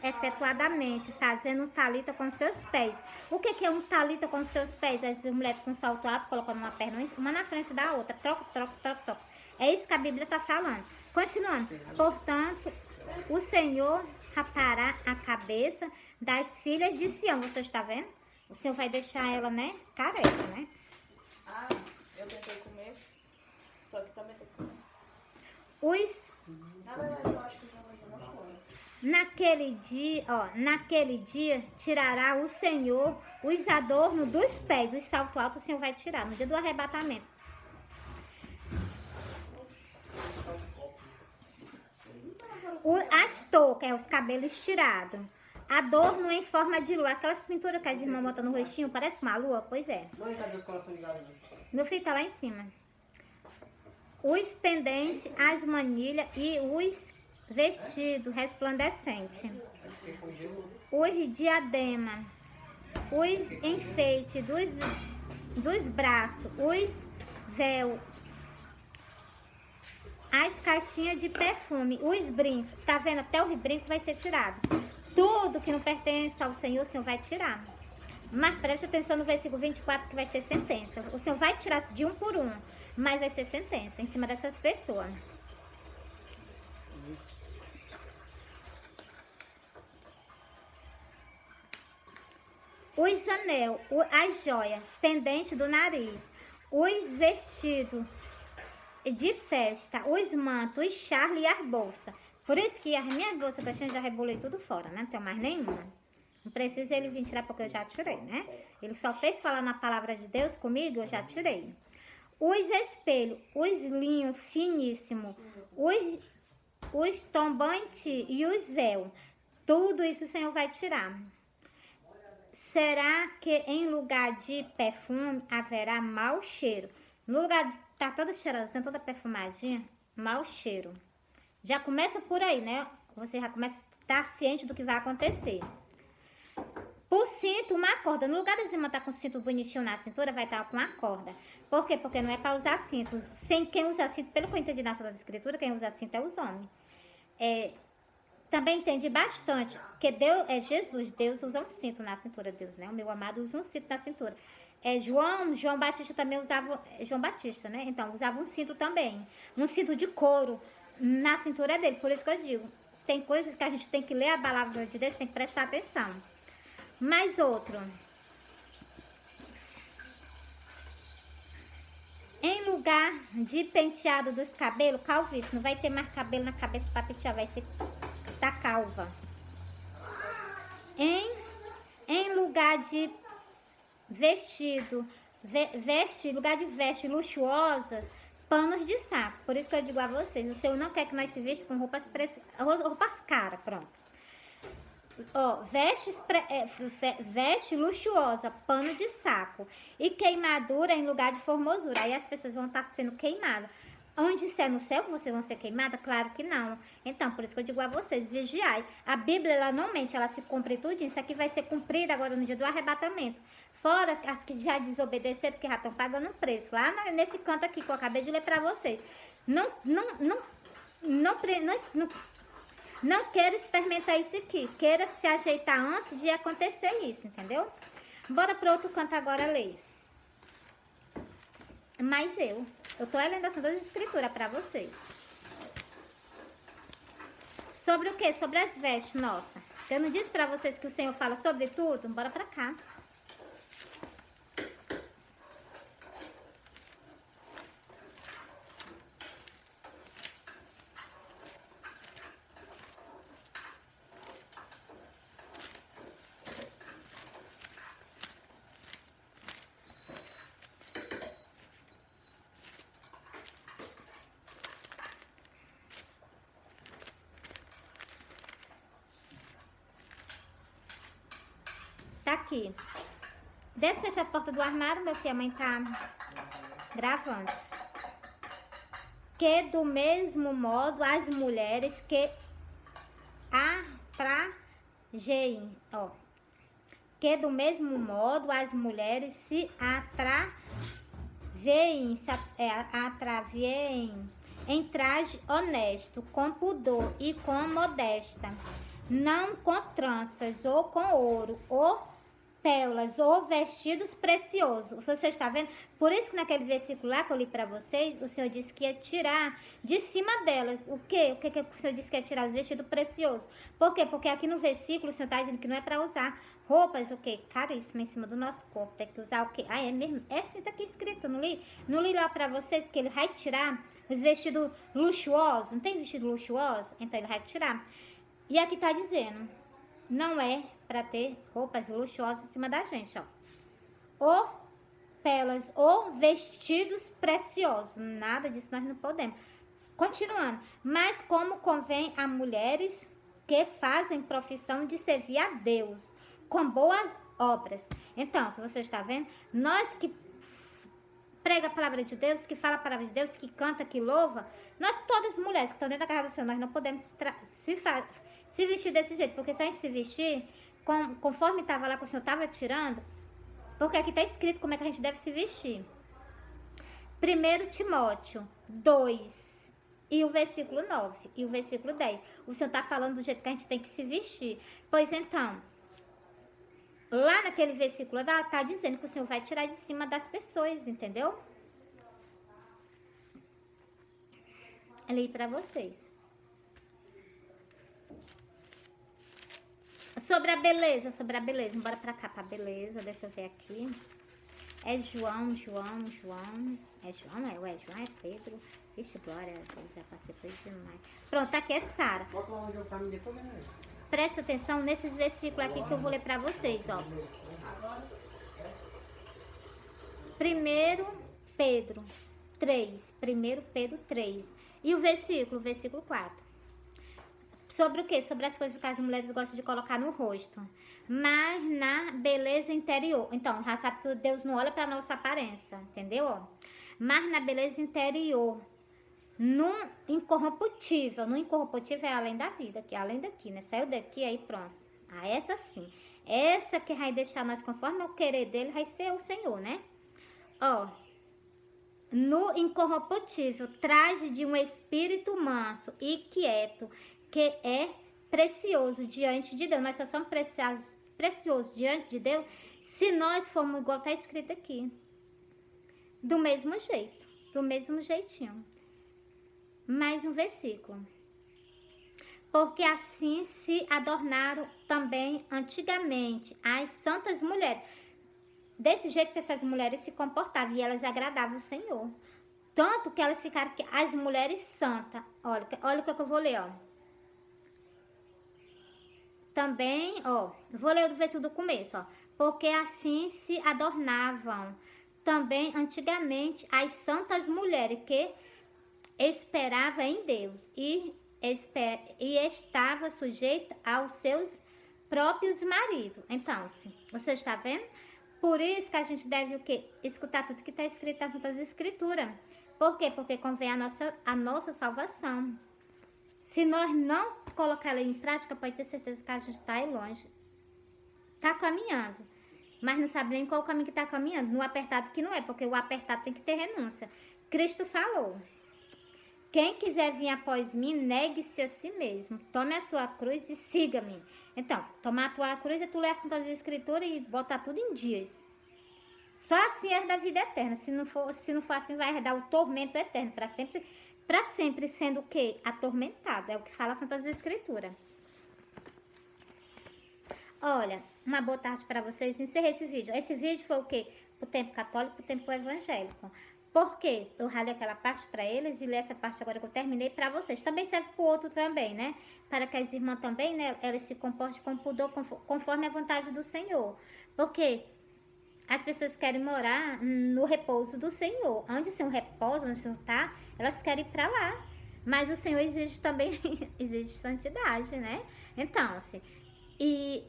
Speaker 1: efetuadamente, fazendo um talita com seus pés. O que é um talita com seus pés? As mulheres com salto alto, colocando uma perna uma na frente da outra, troca. É isso que a Bíblia está falando. Continuando. Portanto, o Senhor rapará a cabeça das filhas de Sião. Você está vendo? O Senhor vai deixar ela, né, careca, né?
Speaker 2: Ah, eu tentei comer, só que também tem que comer. Na verdade, eu acho que já não come.
Speaker 1: Naquele dia tirará o Senhor os adornos dos pés, os saltos altos o Senhor vai tirar, no dia do arrebatamento. As toucas, os cabelos tirados. Adorno em forma de lua. Aquelas pinturas que as irmãs botam no rostinho, parece uma lua? Pois é. Meu filho tá lá em cima. Os pendentes, as manilhas e os vestidos resplandecentes. Os diademas. Os enfeites dos braços. Os véus. As caixinhas de perfume, os brincos, tá vendo? Até o brinco vai ser tirado. Tudo que não pertence ao Senhor, o Senhor vai tirar. Mas preste atenção no versículo 24, que vai ser sentença. O Senhor vai tirar de um por um, mas vai ser sentença em cima dessas pessoas. Os anel, as joias, pendente do nariz, os vestidos de festa, os mantos, os charles e as bolsas. Por isso que as minhas bolsas que eu tinha já rebolei tudo fora, né? Não tenho mais nenhuma. Não precisa ele vir tirar porque eu já tirei, né? Ele só fez falar na palavra de Deus comigo, eu já tirei. Os espelhos, os linhos finíssimos, os tombantes e os véus. Tudo isso o Senhor vai tirar. Será que em lugar de perfume haverá mau cheiro? No lugar de tá toda cheirosa, toda perfumadinha, mau cheiro. Já começa por aí, né? Você já começa a estar ciente do que vai acontecer. Por cinto, uma corda. No lugar de cima estar com cinto bonitinho na cintura, vai estar com uma corda. Por quê? Porque não é para usar cinto. Sem quem usa cinto, pelo que eu entendi nas escrituras, quem usa cinto é os homens. Também entendi bastante que Deus é Jesus. Deus usa um cinto na cintura, Deus, né? O meu amado usa um cinto na cintura. João Batista também usava, João Batista, né? Então, usava um cinto também. Um cinto de couro na cintura dele. Por isso que eu digo, tem coisas que a gente tem que ler a palavra de Deus, tem que prestar atenção. Mais outro. Em lugar de penteado dos cabelos, calvície. Não vai ter mais cabelo na cabeça para pentear, vai ser da calva. Em lugar de vestido, lugar de veste luxuosa, panos de saco. Por isso que eu digo a vocês, o Senhor não quer que nós se vestam com roupas caras, pronto. Veste luxuosa, pano de saco e queimadura em lugar de formosura. Aí as pessoas vão estar sendo queimadas. Onde se é no céu, vocês vão ser queimadas? Claro que não. Então, por isso que eu digo a vocês, vigiai. A Bíblia, ela não mente, ela se cumpre tudo. Isso aqui vai ser cumprido agora no dia do arrebatamento. Fora as que já desobedeceram, que já estão pagando um preço. Lá nesse canto aqui que eu acabei de ler pra vocês. Não queira experimentar isso aqui. Queira se ajeitar antes de acontecer isso, entendeu? Bora pro outro canto agora ler. Mas eu tô lendo as duas escrituras pra vocês. Sobre o quê? Sobre as vestes, nossa. Eu não disse pra vocês que o Senhor fala sobre tudo? Bora pra cá. Daqui. Desce, fecha a porta do armário, meu filho, a mãe tá gravando. Que do mesmo modo as mulheres que atraem, ó. Que do mesmo modo as mulheres se atraviem em traje honesto, com pudor e com modesta, não com tranças ou com ouro, ou pérolas ou vestidos preciosos. Você está vendo? Por isso que naquele versículo lá que eu li para vocês, o Senhor disse que ia tirar de cima delas. O quê? O que o Senhor disse que ia tirar? Os vestidos preciosos. Por quê? Porque aqui no versículo o Senhor está dizendo que não é para usar roupas, o quê? Caríssimas em cima do nosso corpo. Tem que usar o quê? Ah, é mesmo? É assim, tá aqui escrito, não li? Não li lá para vocês que ele vai tirar os vestidos luxuosos. Não tem vestido luxuoso? Então ele vai tirar. E aqui tá dizendo, não é para ter roupas luxuosas em cima da gente, ó. Ou pérolas, ou vestidos preciosos. Nada disso nós não podemos. Continuando. Mas como convém a mulheres que fazem profissão de servir a Deus com boas obras. Então, se você está vendo, nós que prega a palavra de Deus, que fala a palavra de Deus, que canta, que louva, nós todas as mulheres que estão dentro da casa do Senhor, nós não podemos se vestir desse jeito, porque se a gente se vestir conforme estava lá que o Senhor estava tirando, porque aqui está escrito como é que a gente deve se vestir. 1 Timóteo 2 e o versículo 9 e o versículo 10. O Senhor está falando do jeito que a gente tem que se vestir. Pois então, lá naquele versículo está dizendo que o Senhor vai tirar de cima das pessoas, entendeu? Eu li para vocês. Sobre a beleza. Bora pra cá, pra beleza. Deixa eu ver aqui. É João. É João? É Pedro. Vixe, glória a Deus, já passei por isso demais. Pronto, aqui é Sara. Presta atenção nesses versículos aqui que eu vou ler pra vocês, ó. 1 Pedro 3. 1 Pedro 3. E o versículo 4. Sobre o quê? Sobre as coisas que as mulheres gostam de colocar no rosto. Mas na beleza interior. Então, já sabe que Deus não olha para nossa aparência, entendeu? Mas na beleza interior. No incorruptível. No incorruptível é além da vida, que é além daqui, né? Saiu daqui, aí pronto. Ah, essa sim. Essa que vai deixar nós conforme o querer dele vai ser o Senhor, né? Ó. No incorruptível, traje de um espírito manso e quieto, que é precioso diante de Deus. Nós só somos preciosos diante de Deus se nós formos igual está escrito aqui. Do mesmo jeito, do mesmo jeitinho. Mais um versículo. Porque assim se adornaram também antigamente as santas mulheres. Desse jeito que essas mulheres se comportavam e elas agradavam o Senhor. Tanto que elas ficaram as mulheres santas. Olha o que eu vou ler, ó. Também, ó, vou ler o versículo do começo, ó. Porque assim se adornavam também antigamente as santas mulheres que esperavam em Deus e estava sujeita aos seus próprios maridos. Então, você está vendo? Por isso que a gente deve o quê? Escutar tudo que está escrito nas Santas Escrituras. Por quê? Porque convém a nossa salvação. Se nós não colocar ela em prática, pode ter certeza que a gente está aí longe. Está caminhando, mas não sabe nem qual o caminho que está caminhando. No apertado que não é, porque o apertado tem que ter renúncia. Cristo falou. Quem quiser vir após mim, negue-se a si mesmo. Tome a sua cruz e siga-me. Então, tomar a tua cruz é tu ler as Santas Escrituras e botar tudo em dias. Só assim herda a vida eterna. Se não for assim, vai herdar o tormento eterno para sempre sendo o quê? Atormentado. É o que fala a Santas Escrituras. Olha, uma boa tarde para vocês. Encerrei esse vídeo. Esse vídeo foi o quê? Pro tempo católico, pro tempo evangélico. Por quê? Eu ralei aquela parte para eles e li essa parte agora que eu terminei para vocês. Também serve para o outro também, né? Para que as irmãs também, né? Elas se comportem com pudor conforme a vontade do Senhor. Porque as pessoas querem morar no repouso do Senhor. Onde o Senhor repousa, onde o Senhor está, elas querem ir para lá. Mas o Senhor exige também, exige santidade, né? Então, e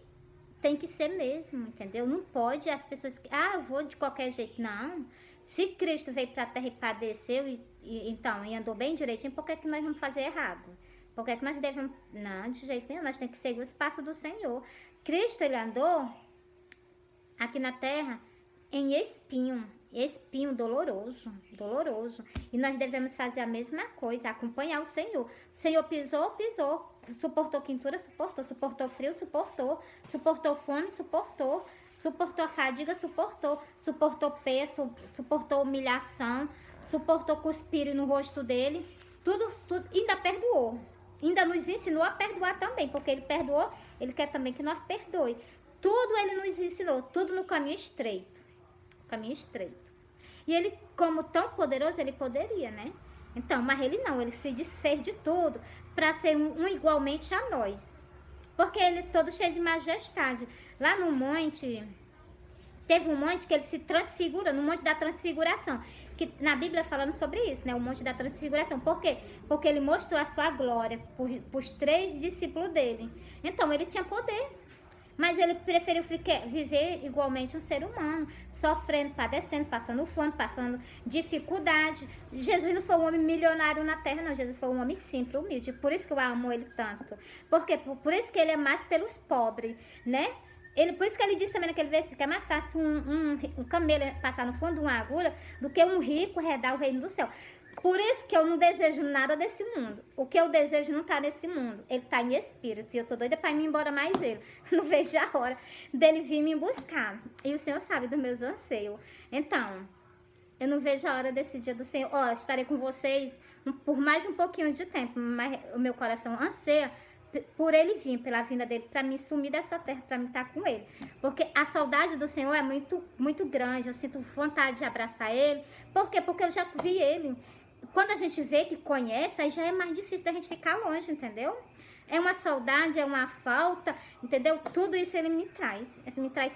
Speaker 1: tem que ser mesmo, entendeu? Não pode as pessoas que, eu vou de qualquer jeito. Não. Se Cristo veio para a terra e padeceu e andou bem direitinho, por que nós vamos fazer errado? Por que nós devemos... Não, de jeito nenhum, nós temos que seguir os passos do Senhor. Cristo, ele andou aqui na terra em espinho doloroso. E nós devemos fazer a mesma coisa, acompanhar o Senhor. O Senhor pisou, suportou quentura, suportou frio, suportou fome, suportou fadiga, suportou peso, suportou humilhação, suportou cuspir no rosto dele, tudo, ainda perdoou. Ainda nos ensinou a perdoar também, porque ele perdoou, ele quer também que nós perdoe. Tudo ele nos ensinou, tudo no caminho estreito. E ele, como tão poderoso, ele poderia, né? Então, mas ele não, ele se desfez de tudo para ser um igualmente a nós. Porque ele é todo cheio de majestade. Lá no monte, teve um monte que ele se transfigura, no monte da transfiguração. Que na Bíblia falando sobre isso, né? O monte da transfiguração. Por quê? Porque ele mostrou a sua glória para os 3 discípulos dele. Então, ele tinha poder. Mas ele preferiu viver igualmente um ser humano, sofrendo, padecendo, passando fome, passando dificuldade. Jesus não foi um homem milionário na terra, não. Jesus foi um homem simples, humilde. Por isso que eu amo ele tanto. Porque por isso que ele é mais pelos pobres, né? Por isso que ele disse também naquele versículo que é mais fácil um camelo passar no fundo de uma agulha do que um rico herdar o reino do céu. Por isso que eu não desejo nada desse mundo. O que eu desejo não está nesse mundo. Ele está em espírito. E eu tô doida para ir embora mais ele. Não vejo a hora dele vir me buscar. E o Senhor sabe dos meus anseios. Então, eu não vejo a hora desse dia do Senhor. Estarei com vocês por mais um pouquinho de tempo. Mas o meu coração anseia por ele vir, pela vinda dele, para me sumir dessa terra, para me estar com ele. Porque a saudade do Senhor é muito, muito grande. Eu sinto vontade de abraçar ele. Por quê? Porque eu já vi ele. Quando a gente vê que conhece, aí já é mais difícil da gente ficar longe, entendeu? É uma saudade, é uma falta, entendeu? Tudo isso ele me traz. Ele me traz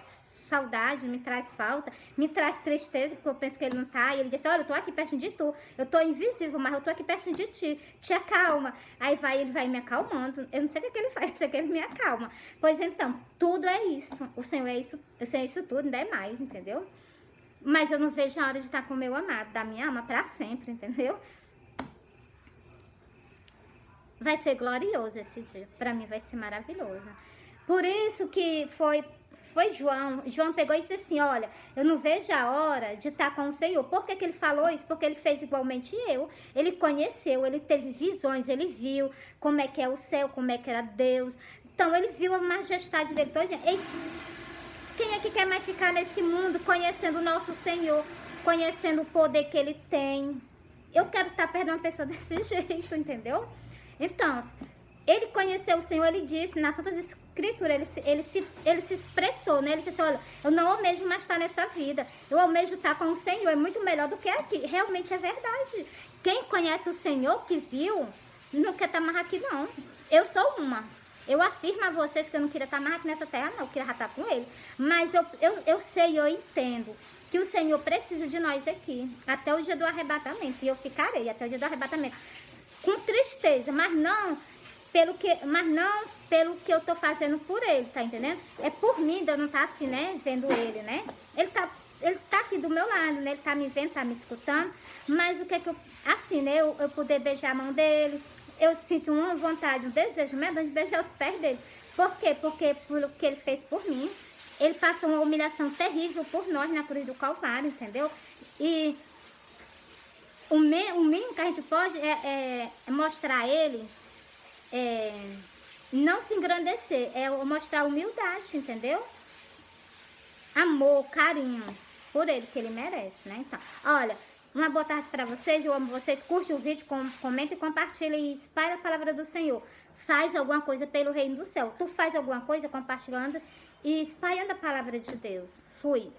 Speaker 1: saudade, me traz falta, me traz tristeza, porque eu penso que ele não tá. E ele diz, olha, eu tô aqui perto de tu. Eu tô invisível, mas eu tô aqui perto de ti. Te acalma. Aí ele vai me acalmando. Eu não sei o que ele faz, eu sei que ele me acalma. Pois então, tudo é isso. O Senhor é isso tudo, ainda é mais, entendeu? Mas eu não vejo a hora de estar com o meu amado, da minha alma, para sempre, entendeu? Vai ser glorioso esse dia. Para mim vai ser maravilhoso. Por isso que foi João. João pegou e disse assim, olha, eu não vejo a hora de estar com o Senhor. Por que ele falou isso? Porque ele fez igualmente eu. Ele conheceu, ele teve visões, ele viu como é que é o céu, como é que era Deus. Então ele viu a majestade dele toda. Quem é que quer mais ficar nesse mundo conhecendo o nosso Senhor, conhecendo o poder que Ele tem? Eu quero estar perto de uma pessoa desse jeito, entendeu? Então, ele conheceu o Senhor, ele disse, nas Santas Escrituras, ele se expressou, né? Ele disse, olha, eu não almejo mais estar nessa vida, eu almejo estar com o Senhor, é muito melhor do que aqui. Realmente é verdade. Quem conhece o Senhor, que viu, não quer estar mais aqui, não. Eu sou uma. Eu afirmo a vocês que eu não queria estar mais aqui nessa terra, não. Eu queria estar com ele. Mas eu sei, eu entendo que o Senhor precisa de nós aqui. Até o dia do arrebatamento. E eu ficarei até o dia do arrebatamento. Com tristeza, mas não pelo que eu estou fazendo por ele, tá entendendo? É por mim de eu não estar assim, né? Vendo ele, né? Ele tá aqui do meu lado, né? Ele tá me vendo, tá me escutando. Mas o que é que eu... Assim, né? Eu poder beijar a mão dele... Eu sinto uma vontade, um desejo mesmo de beijar os pés dele. Por quê? Porque pelo que ele fez por mim, ele passou uma humilhação terrível por nós na cruz do Calvário, entendeu? E o mínimo que a gente pode é mostrar a ele, não se engrandecer, é mostrar humildade, entendeu? Amor, carinho por ele, que ele merece, né? Então, olha... Uma boa tarde para vocês, eu amo vocês. Curte o vídeo, comenta e compartilha e espalha a palavra do Senhor. Faz alguma coisa pelo reino do céu. Tu faz alguma coisa compartilhando e espalhando a palavra de Deus. Fui.